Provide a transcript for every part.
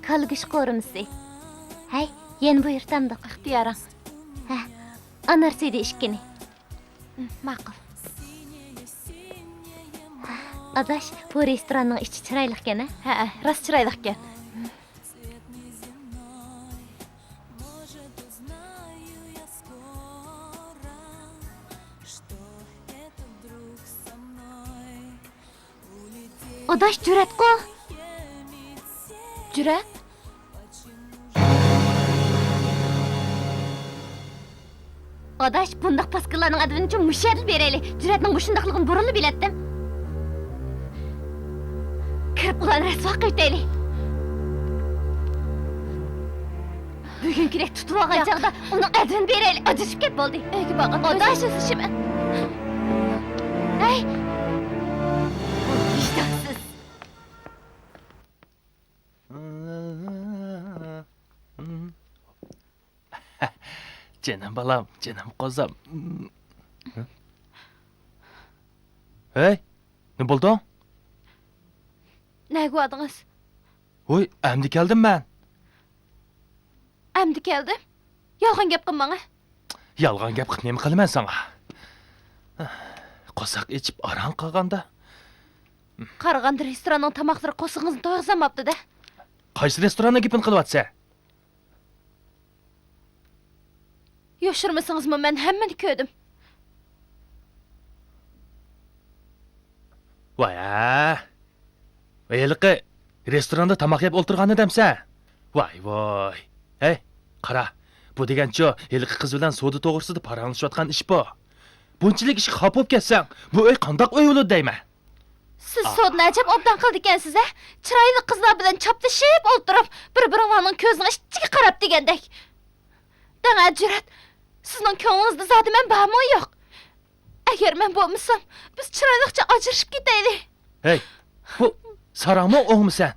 kalgış korumisi. Hay, yen buyurtamdık. İxtiyaring. Ha, anarsıydı işkini. Ma'qul. Adaş, bu restoranın içi çıraylık gene. Ha, rost chiroyli ekan. Adaş cüret ko. Jur'at? Adaş, bundaq paskılarının adını için müşeril bereli. Cüretinin bu şundaqlığını burunlu bilettim. Kırıp ulan resvaq öteli. Bugün kirek tutup alacaqda onun adını bereli. Acışıp kep oldu. Öykü baqın. Adaş, Özüşümün. hey. Vicdansız. Canım balam, canım kozam. Hey, ne buldu? Ne qo'ydingiz? Oy, emdi keldim ben. Amdi keldim. Yolg'on gap qilmang. Yalgan gap qilib nima qilaman sana? Qo'saq ichib aran qolganda. Qarag'anda restoranning tamoqlari qo'sig'ingizni to'yg'izamabdi-da. Qaysi restoranda gapini qilyapsa? Yoshirmasingizmi, men hammani ko'rdim. Voy-a. Eliqi, restoranda tamoq yeb o'ltirgan edimsa? Voy. Hey, qara. Bu degancho, eliqi qiz bilan savdo to'g'risida paranglashayotgan ish bu. Bunchalik ishga xafa bo'lib ketsang, bu uy qandoq uy bo'ladi deyman. Siz sodni ajab obdan qildi ekansiz-a? Chiroyli qizlar bilan choptashib o'ltirib, bir-biringizning ko'zining ichiga qarab degandek. Dana Jur'at, sizning ko'nglingizda zoti men bormi yo'q? Agar men bo'lmasam, biz chiroyliqcha ajrashib ketaylik. Hey, bu sarangmi o'g'misan?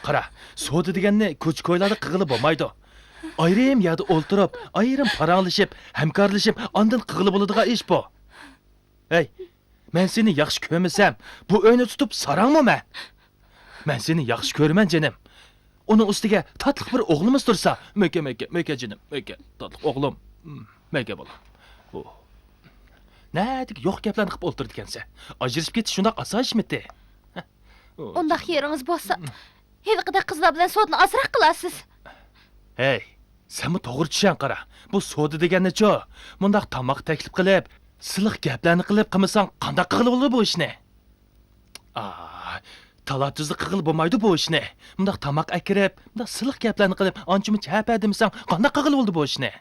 Qara, savdo deganni ko'ch-ko'ylarda qig'ilib bo'lmaydi. Ayrim yerda o'ltirib, ayrim paranglashib, hamkorlashib, ondan qig'ilib bo'ladigan ish bu. Hey, men seni yaxshi ko'rmasam, bu uyni tutib sarangmi men? Men seni yaxshi ko'raman jinim. Uning ustiga tatliq bir o'g'limiz tursa, meka jinim, meka, tatliq o'g'lim, meka bolam. Bu Nədik yo'q gaplarni qilib o'ltirdi ekansan. Ajrashib ketish shundoq oson ishmidi? Undaq yeringiz bo'lsa, haliqida qizlar bilan sodni azroq qilasiz. Hey, sen bu to'g'ri tushan qara. Bu savdo deganni-chu, bundaq tamoq taklif qilib, siliq gaplarni qilib qilmasang, qanday qilib bo'ladi bu ishni? Talatuzli qilib bo'lmaydi bu ishni. Bundaq tamoq akirib, bundaq siliq gaplarni qilib, ancha-muncha hapa demasang, qanday qilib bo'ladi bu ishni?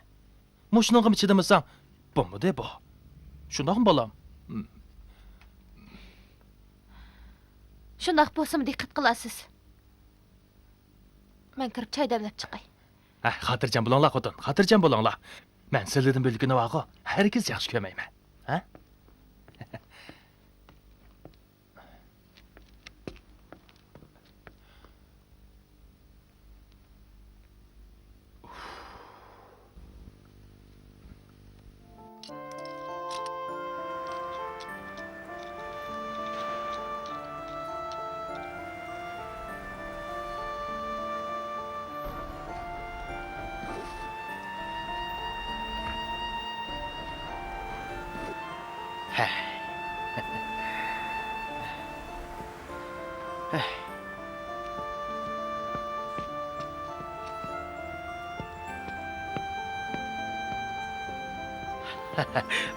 Mushuningga chidamasang, bo'lmadi bu. Shundoqmi bolam? Shundoq bo'lsa-mi diqqat qilasiz. Men kirib choy damlab chiqay. Xotirjam bo'linglar xotin, xotirjam bo'linglar. Men sizlardan bo'lgani vaqo, hargiz yaxshi ko'rmayman. Ha?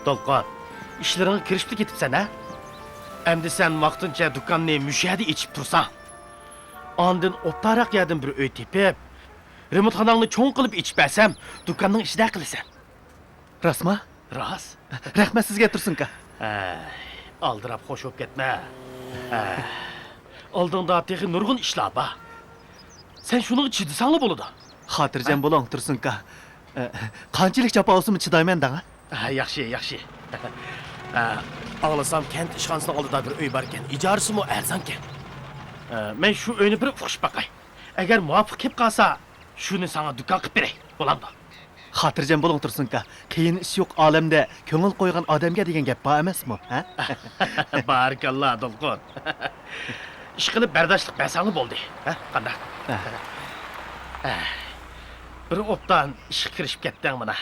Dolqon, ishlaringga kirishib ketibsan, ha? Endi sen vaqtincha do'konni mushadi ichib tursan. Ondan o'ptaroq yerdan bir uy tepib, remontxonangni cho'ng qilib ichib bersam, do'konning ishida qilasan. Rasma? Rost. Rahmat sizga tursinka. Aldirab xo'sh bo'lib ketma. Oldingda texi nurg'un ishlar bor. Sen shuni chidasangli bo'ladi. Xotirjam bo'ling tursinka. Qanchalik jafo olsam chidayman dang. Yaxshi. Ağlasam kent ishxonasining oldida bir uy bor ekan. Ijorasi mu arzonkan. Men shu uyni bir o'qishib baqay. Agar muvofiq kelib qolsa, shuni sana do'kon qilib beray. Bo'lamdi. Xotirjam bo'ling tursinka. Qiyin ish yo'q olamda ko'ngil qo'ygan odamga degan gap bor emasmi, ha? Barakalloh Dolqon. Ish qilib bardoshlik bersangli bo'ldi. Ha, qanday? Bir optan işe kirişip ketdin bana.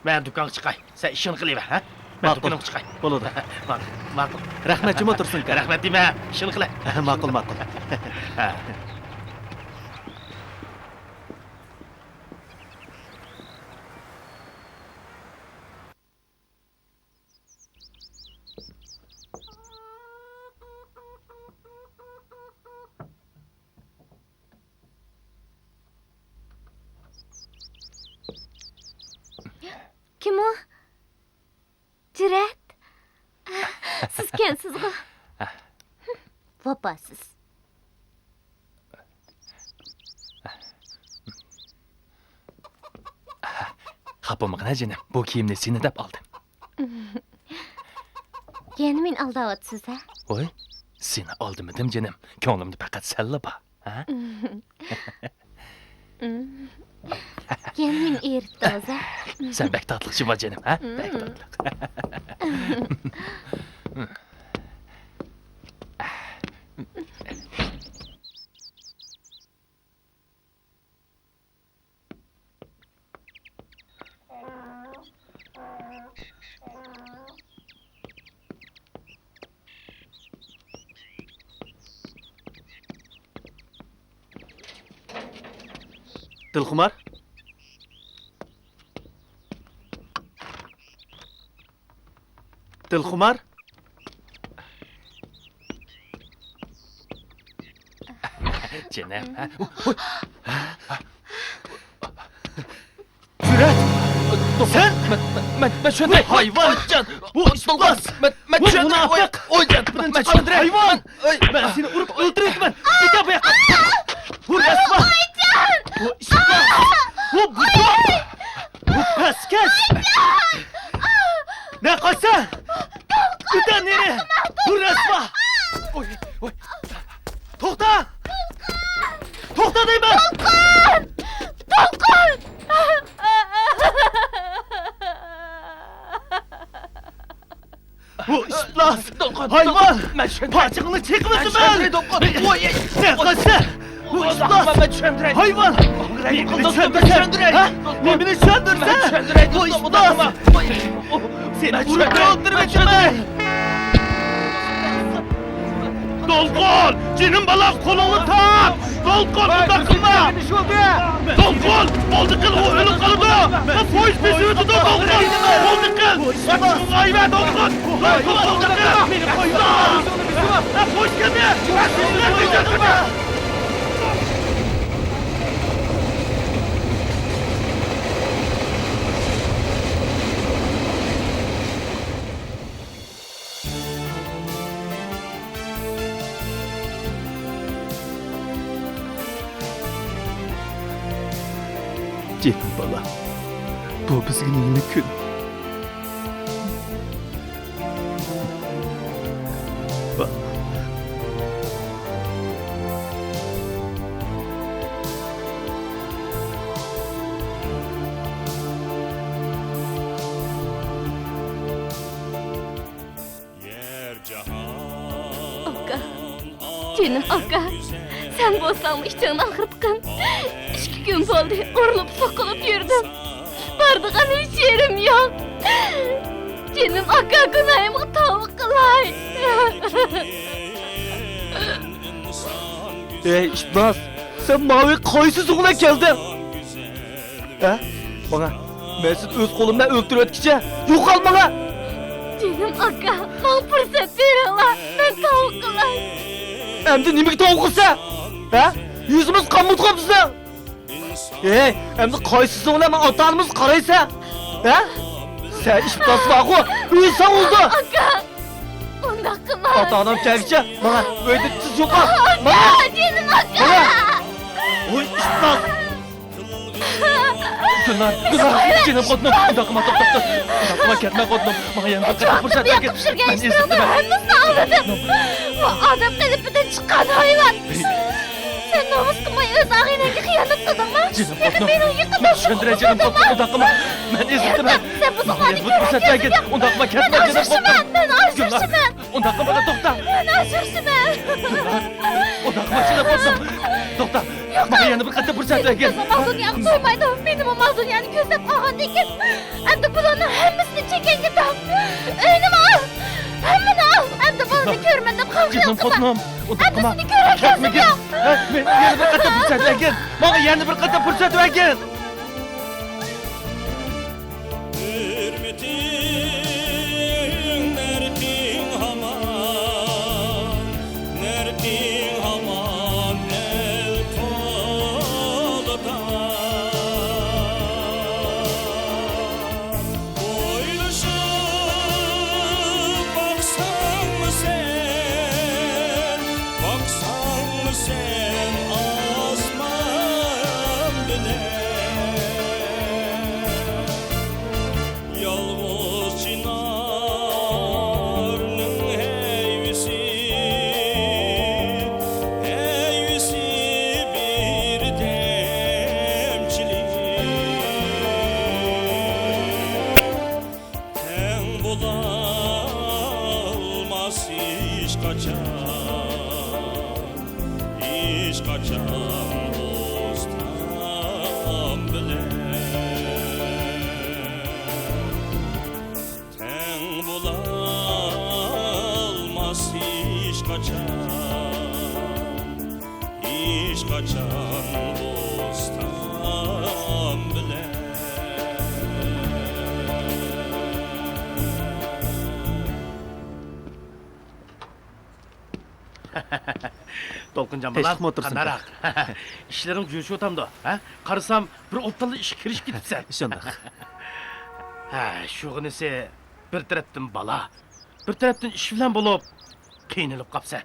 Ben dükkanga çıkay. Sen işini kılayım ha? Ben Ma'qul. dükkanga çıkay. Bo'ladi. Ma'qul. Rahmat, jim o'tirsin ka. Rahmat deme. İşini kılay. Ma'qul, ma'qul. Kim o? Cüret. Siz kimsiz go? Vapasız. Xapamıqna canım. Bu kiyimni seni dep aldım. Yani men aldavatsız ha? Oy, seni aldımıdım canım. Ko'nglimni faqat sallaba. Ha? Yani men eritdingiz ha? Sen bek tatlışıma canım, ha? Bek tatlı. Dilxumar? Dilxumar? Canım, ha? Cüret! Sen? Ben şöyle hayvan can. Bu ispas! Ben Bu şöyle münafık! Oy can. Ben şöyle Hayvan! Oy, Ben seni vurup öldürürüm. Git de bu yakın. Bu resma! Bu ispas! Bu budak! Bu peskeş! Ne kaçsa? Git de nereye? Bu resma! oy, oy. Tokta! Tokta deyim ben! Bu ispas! Hayvan! Ben şöyle Parçanını çekmesin ben! Oy, Ne kaçsa? Bu ispas! ben şöyle Hayvan! Nemini söndürsen! Ha? Nemini söndürsen! Bu ispas! Seni vurup öldürmesin ben! Dolkun! Cinin balak kolunu tak! Dolkun dokunma! Dolkun! Oldu kıl o ölüm kalıdı! Polis bizi tutu dolkun! Oldu kıl! Hayvan dolkun! Dolkun oldu kıl! Polis geldi! Sizler bizi tutu! Canım bala, bu bizim yeni gün. Bak. Aka. Canım aka. Sen bolsan işten ahırtkan. 2 gün oldu. Urulup sokulup yürüdüm. Bardığan hiç yerim yok. Canım aka günahımı tavuk kılay. Ey İşbaz, sen mavi koysuz uğuna geldin. He? Bana, Mesut öz kolumdan öldürü ötkice, yok al bana. Canım aka. Bana fırsat ver Allah. Ben tavuk kılay. Hem de nimik tavuksa. He? Yüzümüz kamut kapısı. Hem de koysuz uğuna atanımız karaysa. He? Sen İşbaz var o, insan oldu. Aka. Onda kılay. Atanım gelişe, bana böyle tuz yok ha. Bana. Canım aka. Oy İşbaz. Günler, canım kodum. Dakıma ketme kodum. Bana yanına kadar fırsat ver. Yakıp şırgen iştiramı nasıl anladım? Bu adam kılıbıdan çıkan hayvan. Sen namus kılmayı öz ağıyla hıyanet kıldın mı? Canım Fatma. Beni yıkıp Ben söndüreceğim Fatma. Undakma. Ben ezildim. Sen bu Mağaya bu fırsatla git. Undakma ketme Ben canım Fatma. aşırsın ben aşırsın ben. Undakma bana doktor. Ben aşırsın ben. Undakma canım Fatma. Doktor. Mağaya yana bir katta fırsatla git. Kızım mal dünyanı duymaydı. Benim o mal dünyanı gözlep kalgan ekan. Hem de bularning hammasini cheken gitam. Öynimi al. Hammani al. Hem de buni ko'rmanda Canım qalqiyam. Fatma. Undakma. Hammasini ko'rakansiz ya. Men yana bir katta fırsatla git. Mağaya yana bir katta fırsatla git. Hürmetin nerkin haman, nerkin haman el kolda. Oylaşıp baksan mı sen, baksan mı sen asman bile? Yalnız çınarının heyvisi, heyvisi bir demçilik. Ten bulalmaz iş kaçan dosttan bile. Ten bulalmaz iş kaçan dosttan bile. Толқынжан Teşvik балам, mi otursun? қандарақ. İşlerin жүріші отамды. Қарасам, бір опталы іш кіріш кетіпсен. Şundak. Шуғын есе, бір тәрәптін бала, бір тәрәптін іш білән болып, қиынылып қапсан.